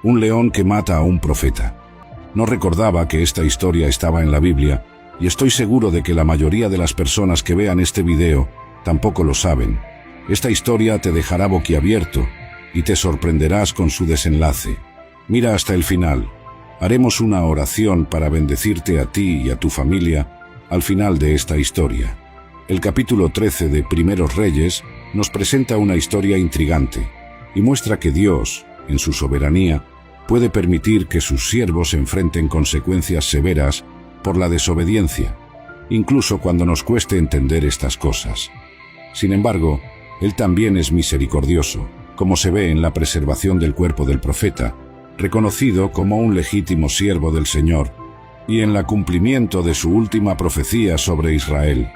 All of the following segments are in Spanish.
Un león que mata a un profeta. No recordaba que esta historia estaba en la Biblia, y estoy seguro de que la mayoría de las personas que vean este video tampoco lo saben. Esta historia te dejará boquiabierto y te sorprenderás con su desenlace. Mira hasta el final. Haremos una oración para bendecirte a ti y a tu familia al final de esta historia. El capítulo 13 de Primeros Reyes nos presenta una historia intrigante y muestra que Dios, en su soberanía, puede permitir que sus siervos enfrenten consecuencias severas por la desobediencia, incluso cuando nos cueste entender estas cosas. Sin embargo, Él también es misericordioso, como se ve en la preservación del cuerpo del profeta, reconocido como un legítimo siervo del Señor, y en el cumplimiento de su última profecía sobre Israel.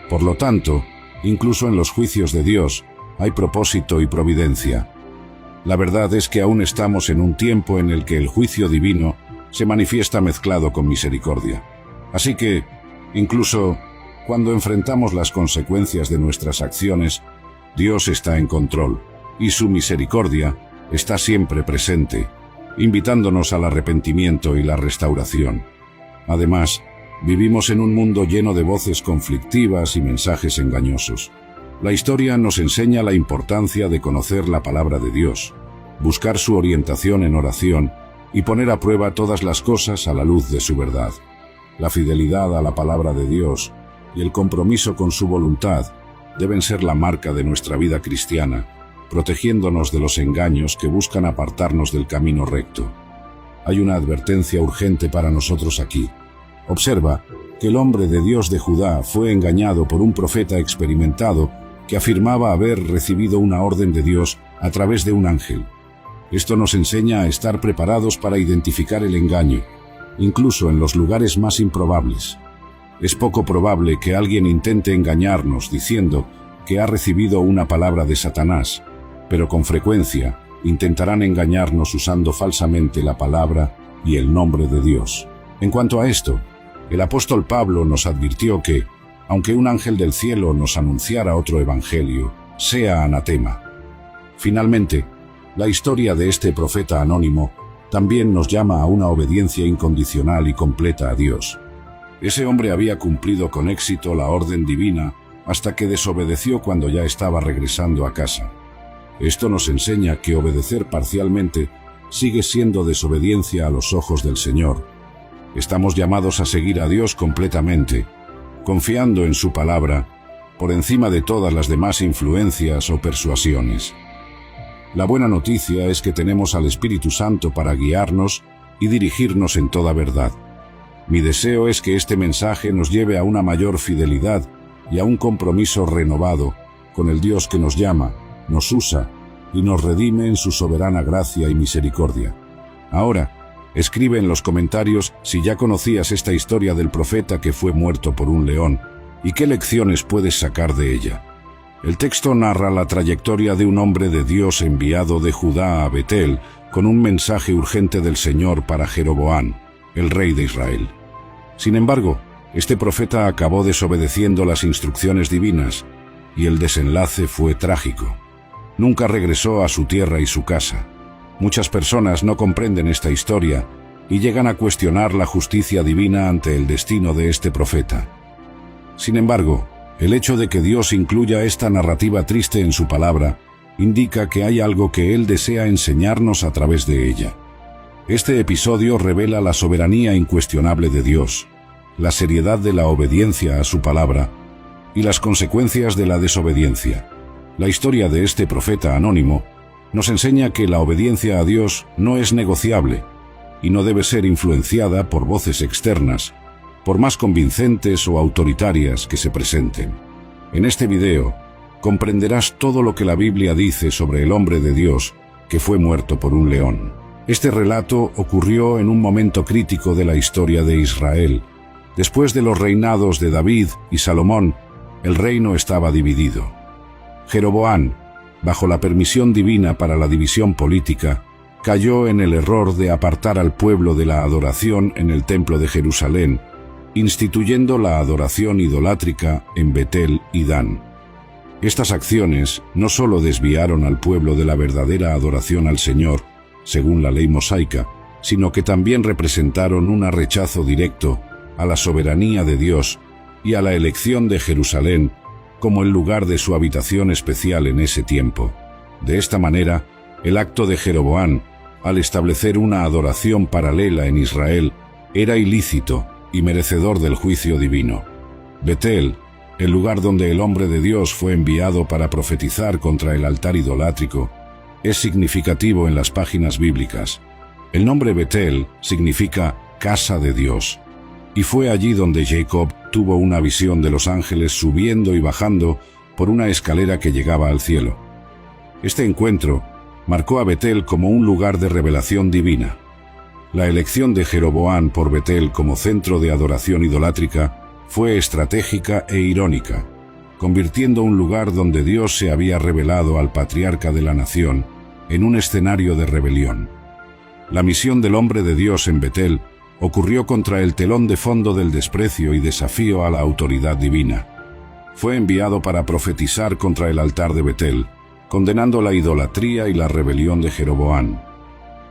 Por lo tanto, incluso en los juicios de Dios hay propósito y providencia. La verdad es que aún estamos en un tiempo en el que el juicio divino se manifiesta mezclado con misericordia. Así que, incluso cuando enfrentamos las consecuencias de nuestras acciones, Dios está en control, y su misericordia está siempre presente, invitándonos al arrepentimiento y la restauración. Además, vivimos en un mundo lleno de voces conflictivas y mensajes engañosos. La historia nos enseña la importancia de conocer la palabra de Dios, buscar su orientación en oración y poner a prueba todas las cosas a la luz de su verdad. La fidelidad a la palabra de Dios y el compromiso con su voluntad deben ser la marca de nuestra vida cristiana, protegiéndonos de los engaños que buscan apartarnos del camino recto. Hay una advertencia urgente para nosotros aquí. Observa que el hombre de Dios de Judá fue engañado por un profeta experimentado que afirmaba haber recibido una orden de Dios a través de un ángel. Esto nos enseña a estar preparados para identificar el engaño, incluso en los lugares más improbables. Es poco probable que alguien intente engañarnos diciendo que ha recibido una palabra de Satanás, pero con frecuencia intentarán engañarnos usando falsamente la palabra y el nombre de Dios. En cuanto a esto, el apóstol Pablo nos advirtió que, aunque un ángel del cielo nos anunciara otro evangelio, sea anatema. Finalmente, la historia de este profeta anónimo también nos llama a una obediencia incondicional y completa a Dios. Ese hombre había cumplido con éxito la orden divina hasta que desobedeció cuando ya estaba regresando a casa. Esto nos enseña que obedecer parcialmente sigue siendo desobediencia a los ojos del Señor. Estamos llamados a seguir a Dios completamente, confiando en su palabra, por encima de todas las demás influencias o persuasiones. La buena noticia es que tenemos al Espíritu Santo para guiarnos y dirigirnos en toda verdad. Mi deseo es que este mensaje nos lleve a una mayor fidelidad y a un compromiso renovado con el Dios que nos llama, nos usa y nos redime en su soberana gracia y misericordia. Ahora, escribe en los comentarios si ya conocías esta historia del profeta que fue muerto por un león y qué lecciones puedes sacar de ella. El texto narra la trayectoria de un hombre de Dios enviado de Judá a Betel con un mensaje urgente del Señor para Jeroboam, el rey de Israel. Sin embargo, este profeta acabó desobedeciendo las instrucciones divinas y el desenlace fue trágico. Nunca regresó a su tierra y su casa. Muchas personas no comprenden esta historia y llegan a cuestionar la justicia divina ante el destino de este profeta. Sin embargo, el hecho de que Dios incluya esta narrativa triste en su palabra indica que hay algo que Él desea enseñarnos a través de ella. Este episodio revela la soberanía incuestionable de Dios, la seriedad de la obediencia a su palabra y las consecuencias de la desobediencia. La historia de este profeta anónimo nos enseña que la obediencia a Dios no es negociable y no debe ser influenciada por voces externas, por más convincentes o autoritarias que se presenten. En este video, comprenderás todo lo que la Biblia dice sobre el hombre de Dios que fue muerto por un león. Este relato ocurrió en un momento crítico de la historia de Israel. Después de los reinados de David y Salomón, el reino estaba dividido. Jeroboam, bajo la permisión divina para la división política, cayó en el error de apartar al pueblo de la adoración en el templo de Jerusalén, instituyendo la adoración idolátrica en Betel y Dan. Estas acciones no solo desviaron al pueblo de la verdadera adoración al Señor, según la ley mosaica, sino que también representaron un rechazo directo a la soberanía de Dios y a la elección de Jerusalén como el lugar de su habitación especial en ese tiempo. De esta manera, el acto de Jeroboam, al establecer una adoración paralela en Israel, era ilícito y merecedor del juicio divino. Betel, el lugar donde el hombre de Dios fue enviado para profetizar contra el altar idolátrico, es significativo en las páginas bíblicas. El nombre Betel significa casa de Dios, y fue allí donde Jacob tuvo una visión de los ángeles subiendo y bajando por una escalera que llegaba al cielo. Este encuentro marcó a Betel como un lugar de revelación divina. La elección de Jeroboam por Betel como centro de adoración idolátrica fue estratégica e irónica, convirtiendo un lugar donde Dios se había revelado al patriarca de la nación en un escenario de rebelión. La misión del hombre de Dios en Betel ocurrió contra el telón de fondo del desprecio y desafío a la autoridad divina. Fue enviado para profetizar contra el altar de Betel, condenando la idolatría y la rebelión de Jeroboam.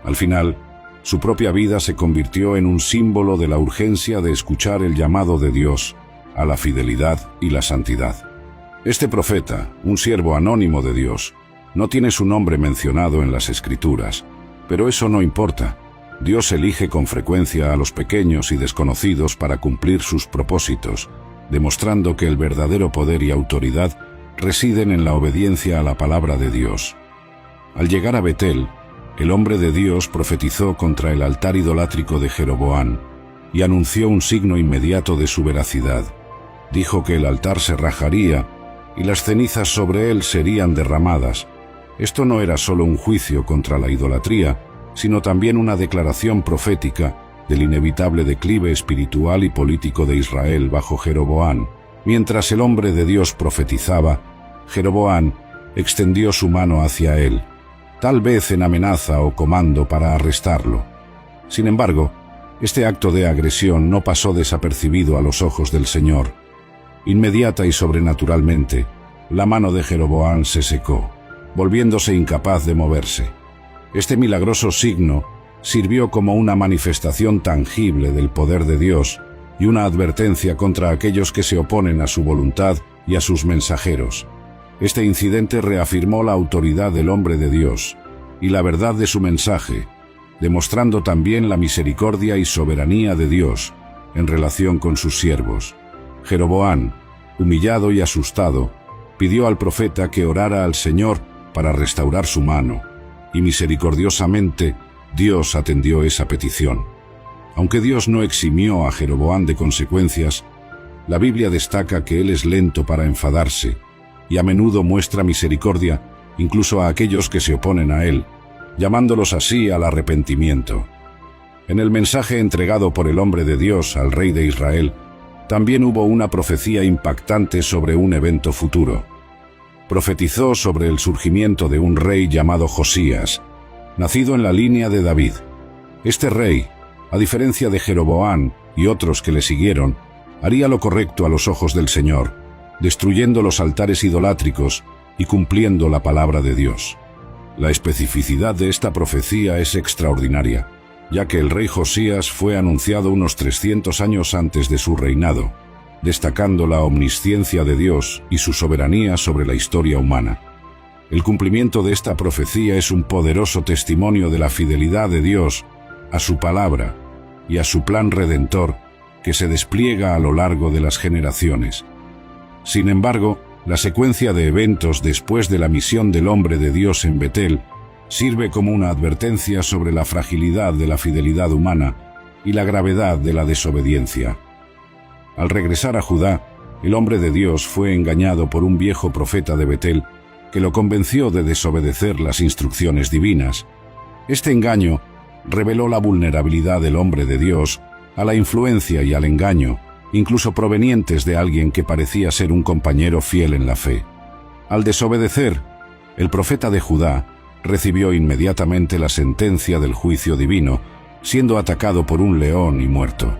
Al final, su propia vida se convirtió en un símbolo de la urgencia de escuchar el llamado de Dios a la fidelidad y la santidad. Este profeta, un siervo anónimo de Dios, no tiene su nombre mencionado en las Escrituras, pero eso no importa. Dios elige con frecuencia a los pequeños y desconocidos para cumplir sus propósitos, demostrando que el verdadero poder y autoridad residen en la obediencia a la palabra de Dios. Al llegar a Betel, el hombre de Dios profetizó contra el altar idolátrico de Jeroboam y anunció un signo inmediato de su veracidad. Dijo que el altar se rajaría y las cenizas sobre él serían derramadas. Esto no era solo un juicio contra la idolatría, sino también una declaración profética del inevitable declive espiritual y político de Israel bajo Jeroboam. Mientras el hombre de Dios profetizaba, Jeroboam extendió su mano hacia él, tal vez en amenaza o comando para arrestarlo. Sin embargo, este acto de agresión no pasó desapercibido a los ojos del Señor. Inmediata y sobrenaturalmente, la mano de Jeroboam se secó, volviéndose incapaz de moverse. Este milagroso signo sirvió como una manifestación tangible del poder de Dios y una advertencia contra aquellos que se oponen a su voluntad y a sus mensajeros. Este incidente reafirmó la autoridad del hombre de Dios y la verdad de su mensaje, demostrando también la misericordia y soberanía de Dios en relación con sus siervos. Jeroboam, humillado y asustado, pidió al profeta que orara al Señor para restaurar su mano, y misericordiosamente Dios atendió esa petición. Aunque Dios no eximió a Jeroboam de consecuencias, la Biblia destaca que él es lento para enfadarse y a menudo muestra misericordia incluso a aquellos que se oponen a él, llamándolos así al arrepentimiento. En el mensaje entregado por el hombre de Dios al rey de Israel, también hubo una profecía impactante sobre un evento futuro. Profetizó sobre el surgimiento de un rey llamado Josías, nacido en la línea de David. Este rey, a diferencia de Jeroboam y otros que le siguieron, haría lo correcto a los ojos del Señor, destruyendo los altares idolátricos y cumpliendo la palabra de Dios. La especificidad de esta profecía es extraordinaria, ya que el rey Josías fue anunciado unos 300 años antes de su reinado, destacando la omnisciencia de Dios y su soberanía sobre la historia humana. El cumplimiento de esta profecía es un poderoso testimonio de la fidelidad de Dios a su palabra y a su plan redentor que se despliega a lo largo de las generaciones. Sin embargo, la secuencia de eventos después de la misión del hombre de Dios en Betel sirve como una advertencia sobre la fragilidad de la fidelidad humana y la gravedad de la desobediencia. Al regresar a Judá, el hombre de Dios fue engañado por un viejo profeta de Betel que lo convenció de desobedecer las instrucciones divinas. Este engaño reveló la vulnerabilidad del hombre de Dios a la influencia y al engaño, incluso provenientes de alguien que parecía ser un compañero fiel en la fe. Al desobedecer, el profeta de Judá recibió inmediatamente la sentencia del juicio divino, siendo atacado por un león y muerto.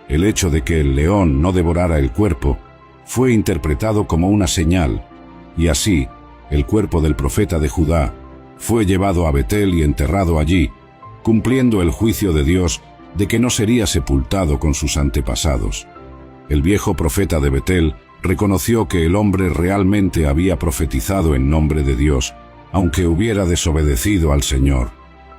El hecho de que el león no devorara el cuerpo fue interpretado como una señal, y así el cuerpo del profeta de Judá fue llevado a Betel y enterrado allí, cumpliendo el juicio de Dios de que no sería sepultado con sus antepasados. El viejo profeta de Betel reconoció que el hombre realmente había profetizado en nombre de Dios, aunque hubiera desobedecido al Señor.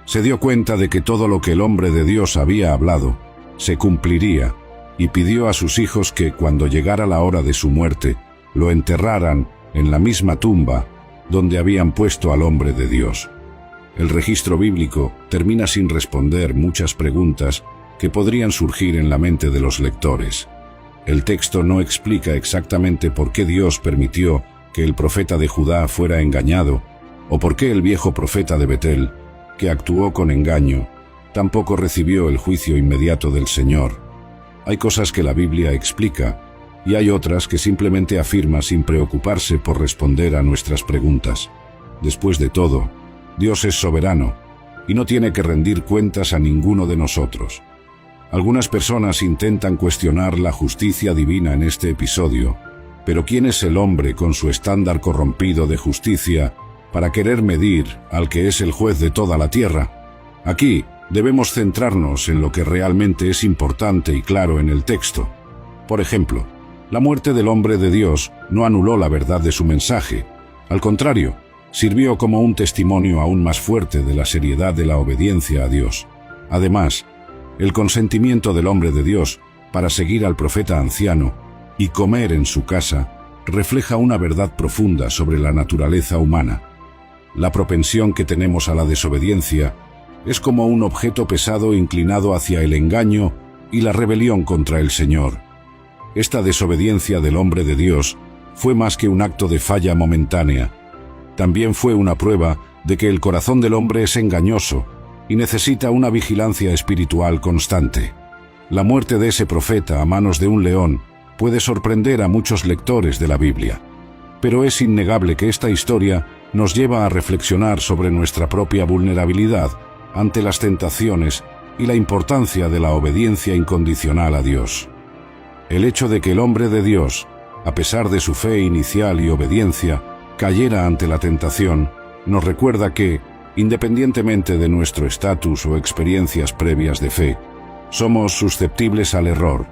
Se dio cuenta de que todo lo que el hombre de Dios había hablado se cumpliría, y pidió a sus hijos que, cuando llegara la hora de su muerte, lo enterraran en la misma tumba donde habían puesto al hombre de Dios. El registro bíblico termina sin responder muchas preguntas que podrían surgir en la mente de los lectores. El texto no explica exactamente por qué Dios permitió que el profeta de Judá fuera engañado, o por qué el viejo profeta de Betel, que actuó con engaño, tampoco recibió el juicio inmediato del Señor. Hay cosas que la Biblia explica, y hay otras que simplemente afirma sin preocuparse por responder a nuestras preguntas. Después de todo, Dios es soberano, y no tiene que rendir cuentas a ninguno de nosotros. Algunas personas intentan cuestionar la justicia divina en este episodio, pero ¿quién es el hombre con su estándar corrompido de justicia para querer medir al que es el juez de toda la tierra? Aquí debemos centrarnos en lo que realmente es importante y claro en el texto. Por ejemplo, la muerte del hombre de Dios no anuló la verdad de su mensaje. Al contrario, sirvió como un testimonio aún más fuerte de la seriedad de la obediencia a Dios. Además, el consentimiento del hombre de Dios para seguir al profeta anciano y comer en su casa refleja una verdad profunda sobre la naturaleza humana. La propensión que tenemos a la desobediencia es como un objeto pesado inclinado hacia el engaño y la rebelión contra el Señor. Esta desobediencia del hombre de Dios fue más que un acto de falla momentánea. También fue una prueba de que el corazón del hombre es engañoso y necesita una vigilancia espiritual constante. La muerte de ese profeta a manos de un león puede sorprender a muchos lectores de la Biblia, pero es innegable que esta historia nos lleva a reflexionar sobre nuestra propia vulnerabilidad ante las tentaciones y la importancia de la obediencia incondicional a Dios. El hecho de que el hombre de Dios, a pesar de su fe inicial y obediencia, cayera ante la tentación, nos recuerda que, independientemente de nuestro estatus o experiencias previas de fe, somos susceptibles al error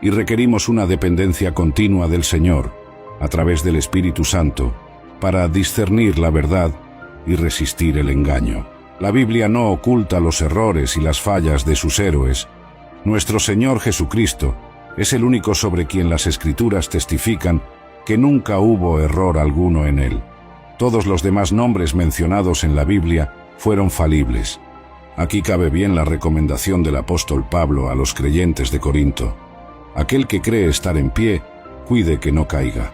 y requerimos una dependencia continua del Señor, a través del Espíritu Santo, para discernir la verdad y resistir el engaño. La Biblia no oculta los errores y las fallas de sus héroes. Nuestro Señor Jesucristo es el único sobre quien las Escrituras testifican que nunca hubo error alguno en él. Todos los demás nombres mencionados en la Biblia fueron falibles. Aquí cabe bien la recomendación del apóstol Pablo a los creyentes de Corinto. Aquel que cree estar en pie, cuide que no caiga.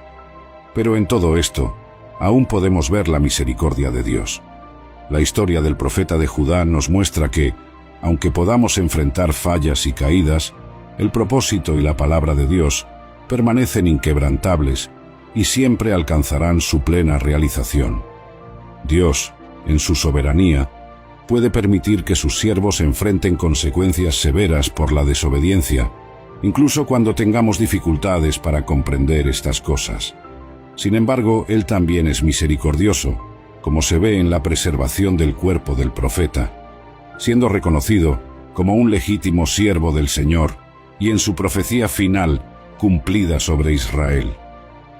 Pero en todo esto, aún podemos ver la misericordia de Dios. La historia del profeta de Judá nos muestra que, aunque podamos enfrentar fallas y caídas, el propósito y la palabra de Dios permanecen inquebrantables y siempre alcanzarán su plena realización. Dios, en su soberanía, puede permitir que sus siervos enfrenten consecuencias severas por la desobediencia, incluso cuando tengamos dificultades para comprender estas cosas. Sin embargo, Él también es misericordioso, como se ve en la preservación del cuerpo del profeta, siendo reconocido como un legítimo siervo del Señor y en su profecía final cumplida sobre Israel.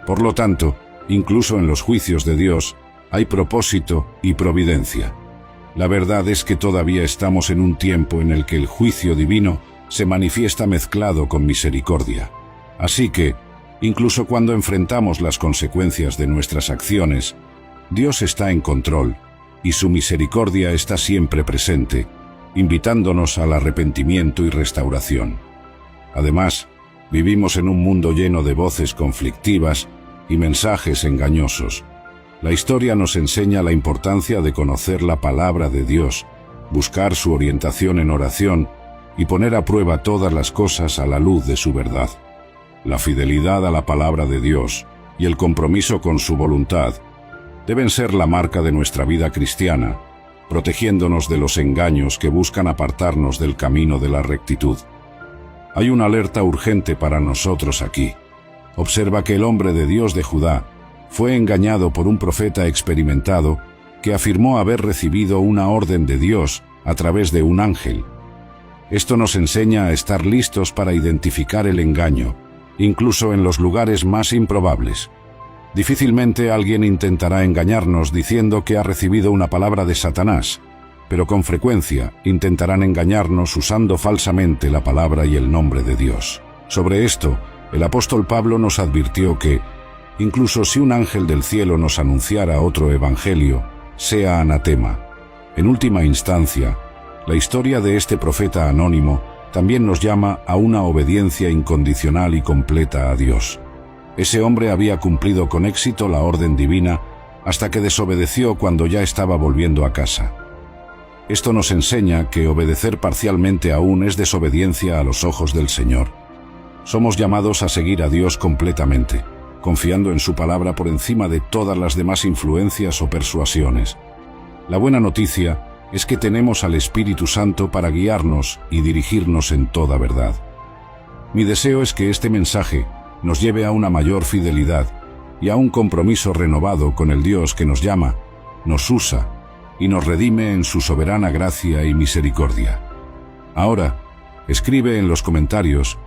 Por lo tanto, incluso en los juicios de Dios hay propósito y providencia. La verdad es que todavía estamos en un tiempo en el que el juicio divino se manifiesta mezclado con misericordia. Así que, incluso cuando enfrentamos las consecuencias de nuestras acciones, Dios está en control y su misericordia está siempre presente, invitándonos al arrepentimiento y restauración. Además, vivimos en un mundo lleno de voces conflictivas y mensajes engañosos. La historia nos enseña la importancia de conocer la palabra de Dios, buscar su orientación en oración y poner a prueba todas las cosas a la luz de su verdad. La fidelidad a la palabra de Dios y el compromiso con su voluntad deben ser la marca de nuestra vida cristiana, protegiéndonos de los engaños que buscan apartarnos del camino de la rectitud. Hay una alerta urgente para nosotros aquí. Observa que el hombre de Dios de Judá fue engañado por un profeta experimentado que afirmó haber recibido una orden de Dios a través de un ángel. Esto nos enseña a estar listos para identificar el engaño, incluso en los lugares más improbables. Difícilmente alguien intentará engañarnos diciendo que ha recibido una palabra de Satanás, pero con frecuencia intentarán engañarnos usando falsamente la palabra y el nombre de Dios. Sobre esto, el apóstol Pablo nos advirtió que, incluso si un ángel del cielo nos anunciara otro evangelio, sea anatema. En última instancia, la historia de este profeta anónimo también nos llama a una obediencia incondicional y completa a Dios. Ese hombre había cumplido con éxito la orden divina hasta que desobedeció cuando ya estaba volviendo a casa. Esto nos enseña que obedecer parcialmente aún es desobediencia a los ojos del Señor. Somos llamados a seguir a Dios completamente, confiando en su palabra por encima de todas las demás influencias o persuasiones. La buena noticia es que tenemos al Espíritu Santo para guiarnos y dirigirnos en toda verdad. Mi deseo es que este mensaje nos lleve a una mayor fidelidad y a un compromiso renovado con el Dios que nos llama, nos usa y nos redime en su soberana gracia y misericordia. Ahora, escribe en los comentarios